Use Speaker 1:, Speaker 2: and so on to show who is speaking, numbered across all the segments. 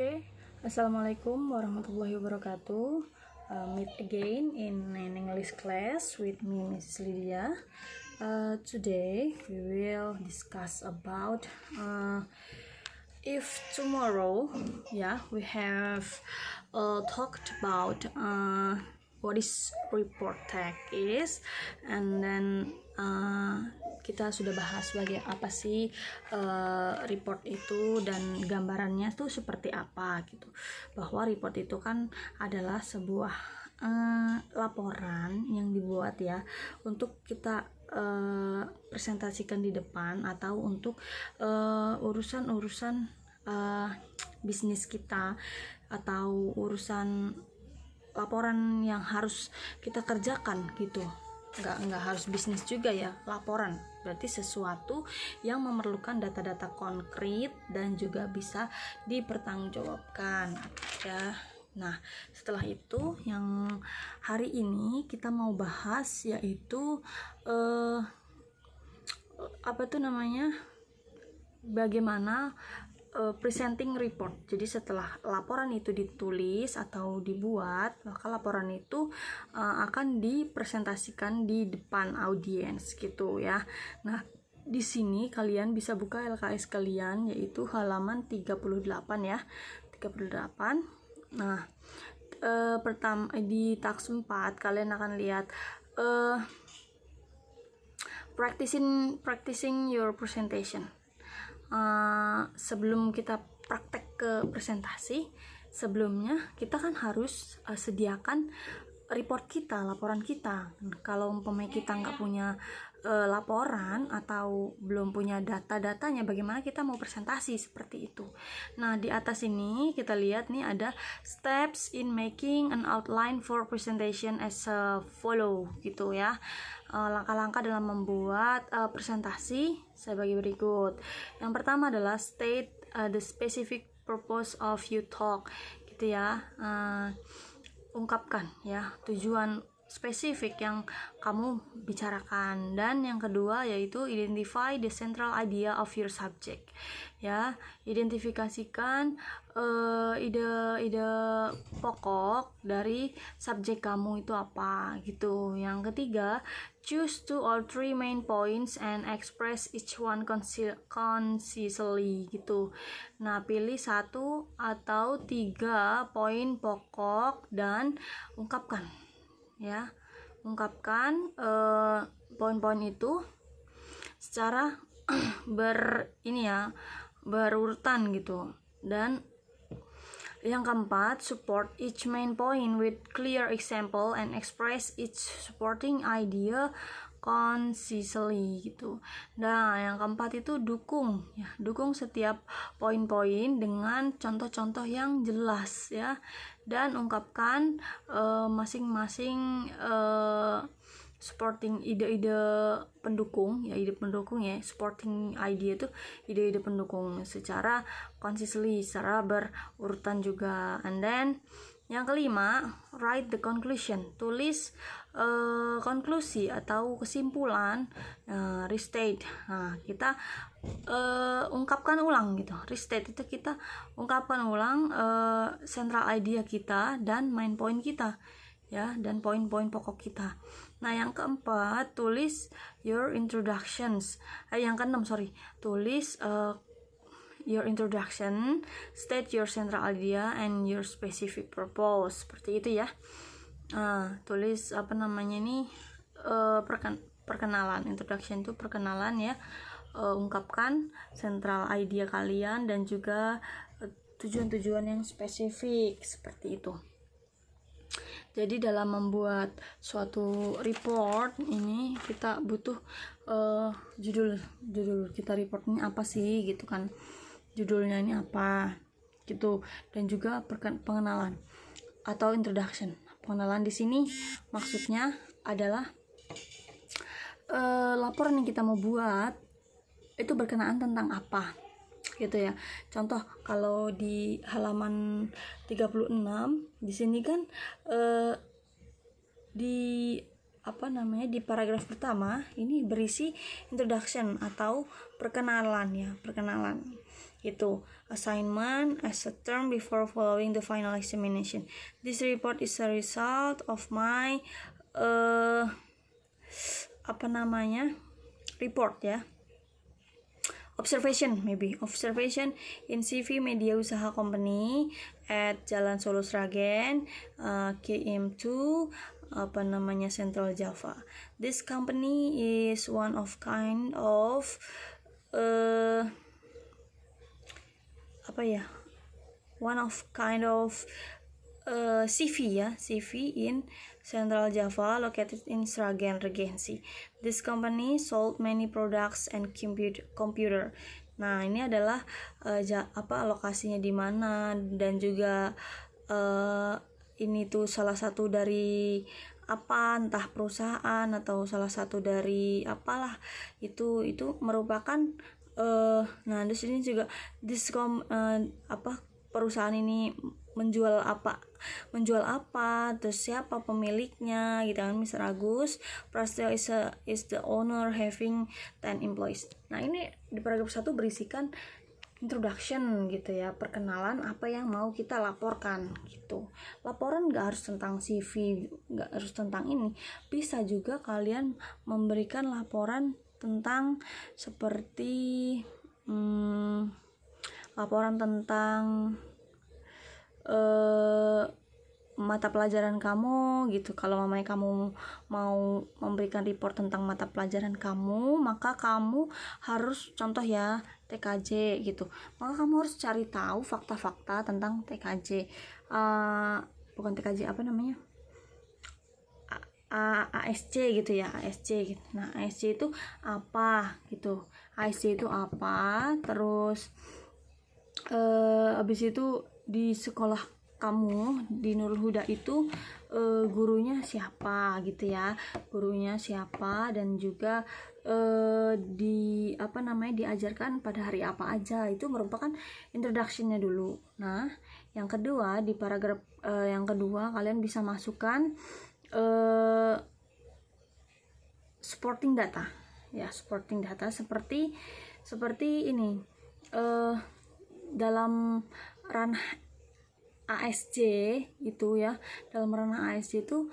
Speaker 1: Okay, Assalamualaikum warahmatullahi wabarakatuh. Meet again in an English class with me, Mrs. Lydia. Today we will discuss about if tomorrow, we have talked about what is report tag is, and then kita sudah bahas sebagai apa sih report itu dan gambarannya tuh seperti apa gitu. Bahwa report itu kan adalah sebuah laporan yang dibuat ya untuk kita presentasikan di depan atau untuk urusan-urusan bisnis kita atau urusan laporan yang harus kita kerjakan gitu. Nggak harus bisnis juga ya, laporan berarti sesuatu yang memerlukan data-data konkret dan juga bisa dipertanggungjawabkan ya. Nah, setelah itu yang hari ini kita mau bahas yaitu bagaimana presenting report. Jadi setelah laporan itu ditulis atau dibuat, maka laporan itu akan dipresentasikan di depan audiens gitu ya. Nah, di sini kalian bisa buka LKS kalian yaitu halaman 38 ya. 38. Nah, pertama di taks 4 kalian akan lihat practicing your presentation. Sebelum kita praktek ke presentasi, sebelumnya kita kan harus sediakan report kita, laporan kita. Kalau umpamanya kita nggak punya laporan atau belum punya data-datanya, bagaimana kita mau presentasi seperti itu. Nah, di atas ini kita lihat nih ada steps in making an outline for presentation as follow gitu ya. Langkah-langkah dalam membuat presentasi sebagai berikut. Yang pertama adalah state the specific purpose of your talk gitu ya. Ungkapkan ya tujuan spesifik yang kamu bicarakan. Dan yang kedua yaitu identify the central idea of your subject ya. Identifikasikan ide pokok dari subjek kamu itu apa gitu. Yang ketiga, choose 2 or 3 main points and express each one concisely gitu. Nah, pilih 1 atau 3 poin pokok dan ungkapkan ya. Ungkapkan poin-poin itu secara berurutan gitu. Dan yang keempat, support each main point with clear example and express each supporting idea concisely gitu. Nah, yang keempat itu dukung setiap poin-poin dengan contoh-contoh yang jelas ya, dan ungkapkan masing-masing supporting ide-ide pendukung ya, supporting idea itu ide-ide pendukung secara consistently, secara berurutan juga. And then yang kelima, write the conclusion, tulis konklusi atau kesimpulan. Restate, nah kita ungkapkan ulang gitu. Restate itu kita ungkapkan ulang central idea kita dan main point kita ya, dan poin-poin pokok kita. Nah, yang keempat, tulis your introductions. Yang keenam, tulis your introduction, state your central idea and your specific purpose. Seperti itu ya. Tulis perkenalan. Introduction itu perkenalan ya. Ungkapkan central idea kalian dan juga tujuan-tujuan yang spesifik seperti itu. Jadi dalam membuat suatu report ini kita butuh judul kita report ini apa sih gitu kan, judulnya ini apa gitu, dan juga pengenalan atau introduction. Pengenalan di sini maksudnya adalah laporan yang kita mau buat itu berkenaan tentang apa gitu ya. Contoh kalau di halaman 36 di sini kan di paragraf pertama ini berisi introduction atau perkenalan. Itu assignment as a term before following the final examination. This report is a result of my report ya. Observation in CV Media Usaha Company at Jalan Solo Sragen, KM2 Central Java. This company is one of kind of CV in Central Java located in Sragen Regency. This company sold many products and computer. Nah, ini adalah lokasinya di mana, dan juga ini tuh salah satu dari entah perusahaan atau salah satu dari apalah, itu merupakan nah di sini juga perusahaan ini menjual apa, terus siapa pemiliknya gitu kan. Mr. Agus Prasetyo is the owner having 10 employees. Nah, ini di paragraf 1 berisikan introduction gitu ya, perkenalan apa yang mau kita laporkan gitu. Laporan gak harus tentang CV, gak harus tentang ini, bisa juga kalian memberikan laporan tentang seperti laporan tentang mata pelajaran kamu gitu. Kalau mamanya kamu mau memberikan report tentang mata pelajaran kamu, maka kamu harus, contoh ya, TKJ gitu, maka kamu harus cari tahu fakta-fakta tentang TKJ, bukan TKJ, ASC gitu ya, ASC gitu. Nah, ASC itu apa gitu, ASC itu apa, terus habis itu di sekolah kamu di Nurul Huda itu gurunya siapa gitu ya, dan juga diajarkan pada hari apa aja. Itu merupakan introduction-nya dulu. Nah, yang kedua, di paragraf yang kedua kalian bisa masukkan supporting data ya, supporting data seperti ini, dalam ranah ASC itu ya, dalam ranah ASC itu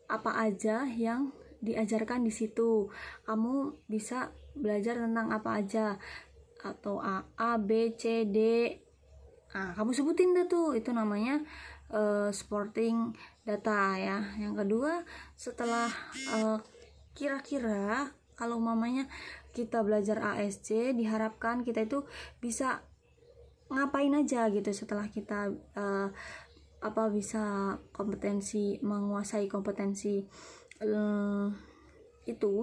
Speaker 1: apa aja yang diajarkan di situ. Kamu bisa belajar tentang apa aja, atau A, B, C, D. Nah, kamu sebutin deh tuh, itu namanya supporting data ya. Yang kedua, setelah kira-kira kalau mamanya kita belajar ASC, diharapkan kita itu bisa ngapain aja gitu setelah kita bisa menguasai kompetensi itu,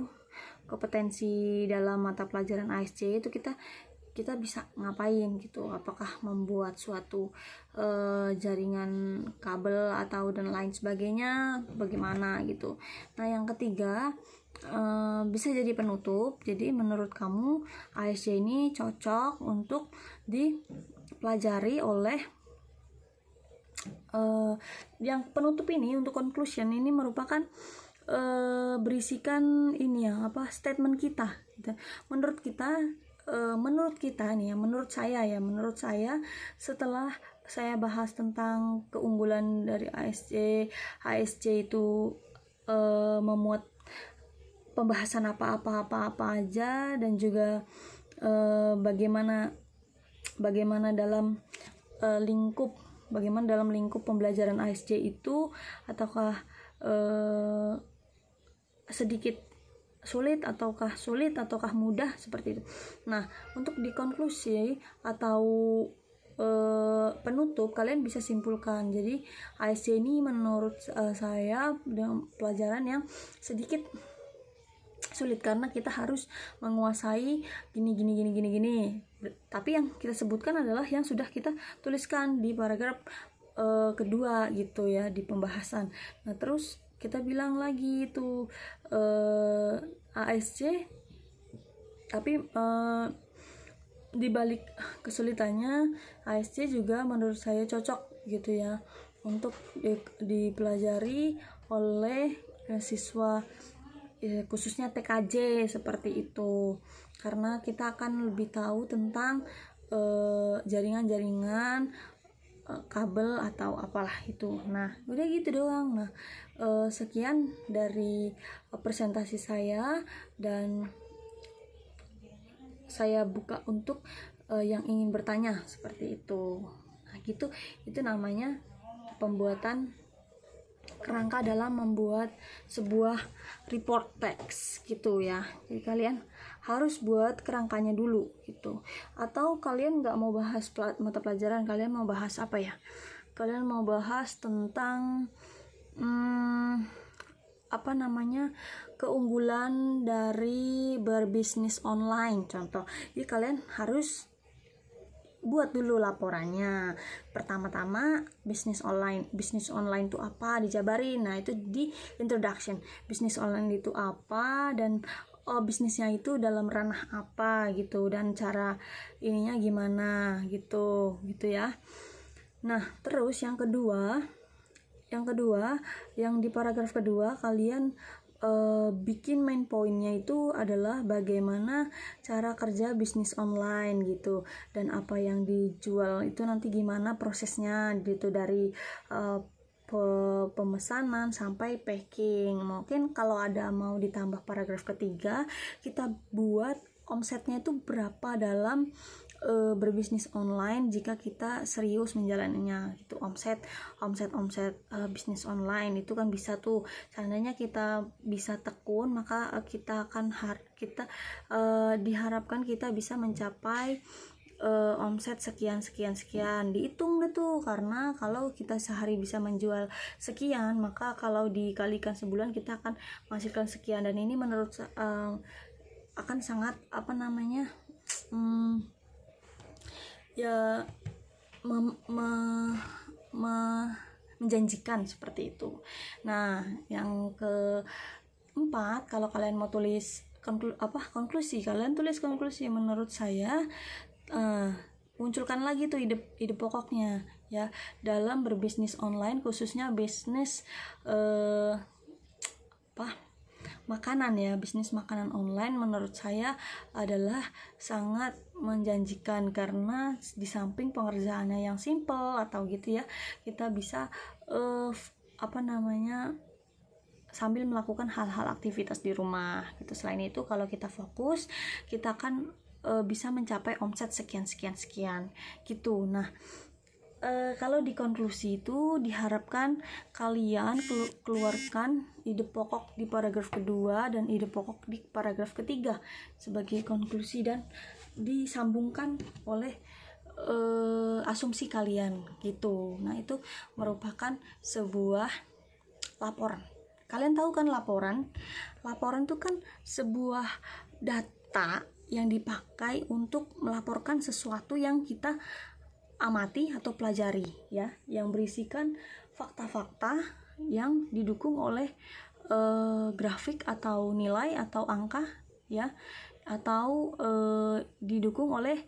Speaker 1: kompetensi dalam mata pelajaran ASC itu kita bisa ngapain gitu. Apakah membuat suatu jaringan kabel atau dan lain sebagainya, bagaimana gitu. Nah, yang ketiga bisa jadi penutup. Jadi menurut kamu ASC ini cocok untuk dipelajari oleh yang penutup ini. Untuk conclusion ini merupakan berisikan ini ya, statement kita gitu. Menurut saya setelah saya bahas tentang keunggulan dari ASC itu memuat pembahasan apa aja, dan juga bagaimana dalam lingkup pembelajaran ASC itu, ataukah sedikit sulit ataukah mudah, seperti itu. Nah, untuk dikonklusi atau penutup, kalian bisa simpulkan. Jadi ASC ini menurut saya dengan pelajaran yang sedikit sulit, karena kita harus menguasai gini. Tapi yang kita sebutkan adalah yang sudah kita tuliskan di paragraf kedua gitu ya, di pembahasan. Nah, terus kita bilang lagi itu ASC, tapi di balik kesulitannya, ASC juga menurut saya cocok gitu ya untuk dipelajari oleh siswa khususnya TKJ seperti itu, karena kita akan lebih tahu tentang jaringan-jaringan kabel atau apalah itu. Nah, udah gitu doang. Nah, sekian dari presentasi saya, dan saya buka untuk yang ingin bertanya seperti itu. Nah, gitu. Itu namanya pembuatan kerangka dalam membuat sebuah report text gitu ya. Jadi kalian harus buat kerangkanya dulu gitu. Atau kalian nggak mau bahas mata pelajaran, kalian mau bahas apa ya? Kalian mau bahas tentang keunggulan dari berbisnis online contoh. Jadi kalian harus buat dulu laporannya. Pertama-tama bisnis online itu apa, dijabarin. Nah, itu di introduction. Bisnis online itu apa, dan bisnisnya itu dalam ranah apa gitu, dan cara ininya gimana gitu ya. Nah, terus yang kedua yang di paragraf kedua kalian bikin main pointnya itu adalah bagaimana cara kerja bisnis online gitu, dan apa yang dijual itu nanti gimana prosesnya gitu, dari pemesanan sampai packing. Mungkin kalau ada mau ditambah paragraf ketiga, kita buat omsetnya itu berapa dalam berbisnis online jika kita serius menjalaninya gitu. Omset bisnis online itu kan bisa tuh, seandainya kita bisa tekun, maka kita akan diharapkan kita bisa mencapai omset sekian, dihitung deh tuh, karena kalau kita sehari bisa menjual sekian, maka kalau dikalikan sebulan kita akan menghasilkan sekian. Dan ini menurut akan sangat menjanjikan seperti itu. Nah, yang keempat, kalau kalian mau tulis konklusi, kalian tulis konklusi. Menurut saya munculkan lagi tuh ide pokoknya ya dalam berbisnis online, khususnya bisnis makanan ya. Bisnis makanan online menurut saya adalah sangat menjanjikan, karena di samping pengerjaannya yang simple atau gitu ya, kita bisa sambil melakukan hal-hal aktivitas di rumah gitu. Selain itu, kalau kita fokus, kita akan bisa mencapai omset sekian gitu. Nah, kalau di konklusi itu diharapkan kalian keluarkan ide pokok di paragraf kedua dan ide pokok di paragraf ketiga sebagai konklusi, dan disambungkan oleh asumsi kalian gitu. Nah, itu merupakan sebuah laporan. Kalian tahu kan laporan itu kan sebuah data yang dipakai untuk melaporkan sesuatu yang kita amati atau pelajari ya, yang berisikan fakta-fakta yang didukung oleh grafik atau nilai atau angka ya, atau didukung oleh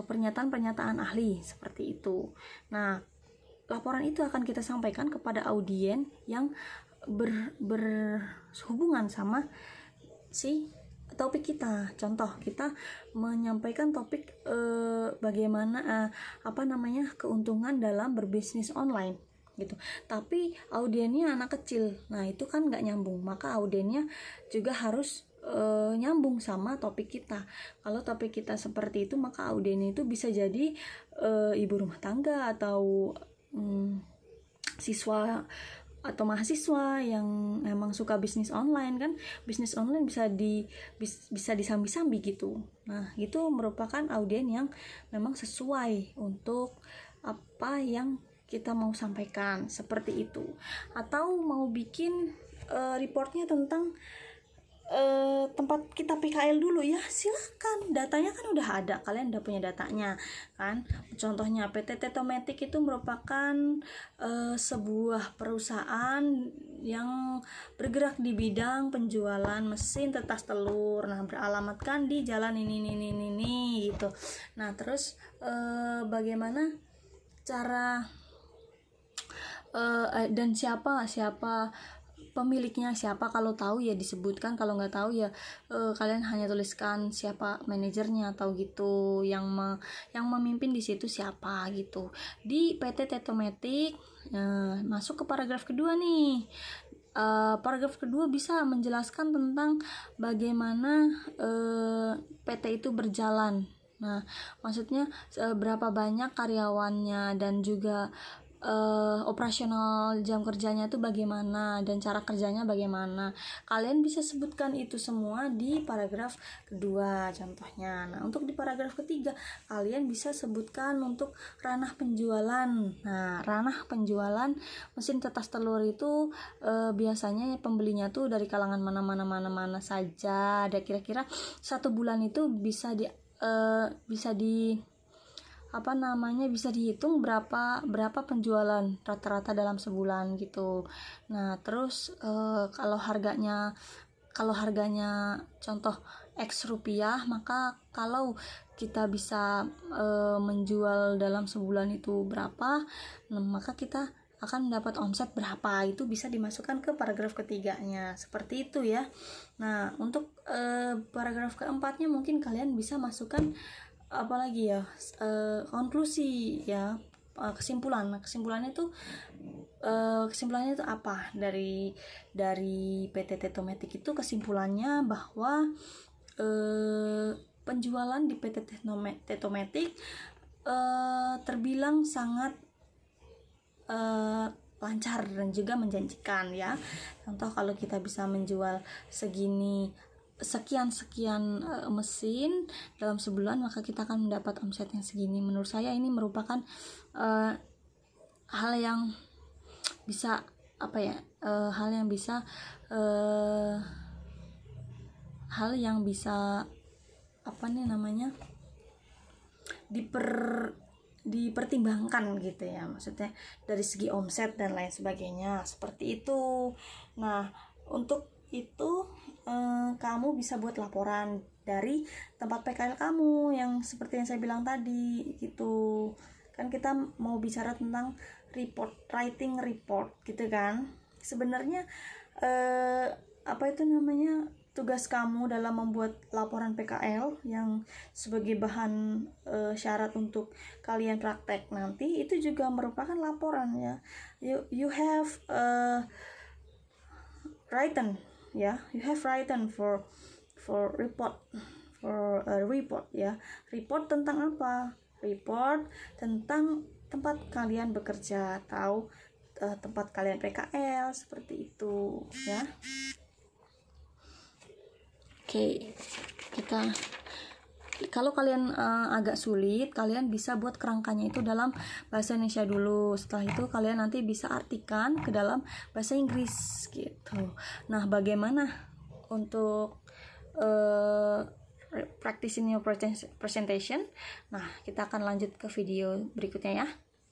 Speaker 1: pernyataan-pernyataan ahli seperti itu. Nah, laporan itu akan kita sampaikan kepada audien yang berhubungan sama si topik kita. Contoh, kita menyampaikan topik bagaimana keuntungan dalam berbisnis online gitu, tapi audiennya anak kecil. Nah, itu kan nggak nyambung, maka audiennya juga harus nyambung sama topik kita. Kalau topik kita seperti itu, maka audiennya itu bisa jadi ibu rumah tangga atau siswa atau mahasiswa yang emang suka bisnis online kan. Bisnis online bisa disambi-sambi gitu. Nah, itu merupakan audien yang memang sesuai untuk apa yang kita mau sampaikan seperti itu. Atau mau bikin reportnya tentang tempat kita PKL dulu ya, silakan. Datanya kan udah ada, kalian udah punya datanya kan. Contohnya PT Tetomatic itu merupakan sebuah perusahaan yang bergerak di bidang penjualan mesin tetas telur. Nah, beralamatkan di jalan ini gitu. Nah, terus bagaimana cara dan siapa pemiliknya siapa, kalau tahu ya disebutkan, kalau nggak tahu ya kalian hanya tuliskan siapa manajernya atau gitu, yang memimpin di situ siapa gitu. Di PT Tetomatic masuk ke paragraf kedua nih. Paragraf kedua bisa menjelaskan tentang bagaimana PT itu berjalan. Nah, maksudnya berapa banyak karyawannya dan juga operasional jam kerjanya itu bagaimana dan cara kerjanya bagaimana. Kalian bisa sebutkan itu semua di paragraf kedua contohnya. Nah, untuk di paragraf ketiga kalian bisa sebutkan untuk ranah penjualan. Nah, ranah penjualan mesin tetas telur itu biasanya pembelinya tuh dari kalangan mana saja. Ada kira-kira 1 bulan itu bisa dihitung berapa penjualan rata-rata dalam sebulan gitu. Nah, terus kalau harganya contoh X rupiah, maka kalau kita bisa menjual dalam sebulan itu berapa, maka kita akan mendapat omset berapa. Itu bisa dimasukkan ke paragraf ketiganya, seperti itu ya. Nah, untuk paragraf keempatnya mungkin kalian bisa masukkan apalagi ya, konklusi ya, kesimpulannya itu apa dari PT Tetomatic itu. Kesimpulannya bahwa penjualan di PT Tetomatic terbilang sangat lancar dan juga menjanjikan ya. Contoh, kalau kita bisa menjual sekian mesin dalam sebulan, maka kita akan mendapat omset yang segini. Menurut saya ini merupakan hal yang bisa dipertimbangkan gitu ya, maksudnya dari segi omset dan lain sebagainya, seperti itu. Nah, untuk itu kamu bisa buat laporan dari tempat PKL kamu yang seperti yang saya bilang tadi gitu. Kan kita mau bicara tentang writing report gitu kan. Sebenarnya tugas kamu dalam membuat laporan PKL yang sebagai bahan syarat untuk kalian praktek nanti, itu juga merupakan laporan ya. You have written ya, you have written for report ya. Report tentang apa? Report tentang tempat kalian bekerja atau tempat kalian PKL, seperti itu ya. Oke, kalau kalian agak sulit, kalian bisa buat kerangkanya itu dalam bahasa Indonesia dulu. Setelah itu kalian nanti bisa artikan ke dalam bahasa Inggris gitu. Nah, bagaimana untuk practicing your presentation? Nah, kita akan lanjut ke video berikutnya ya.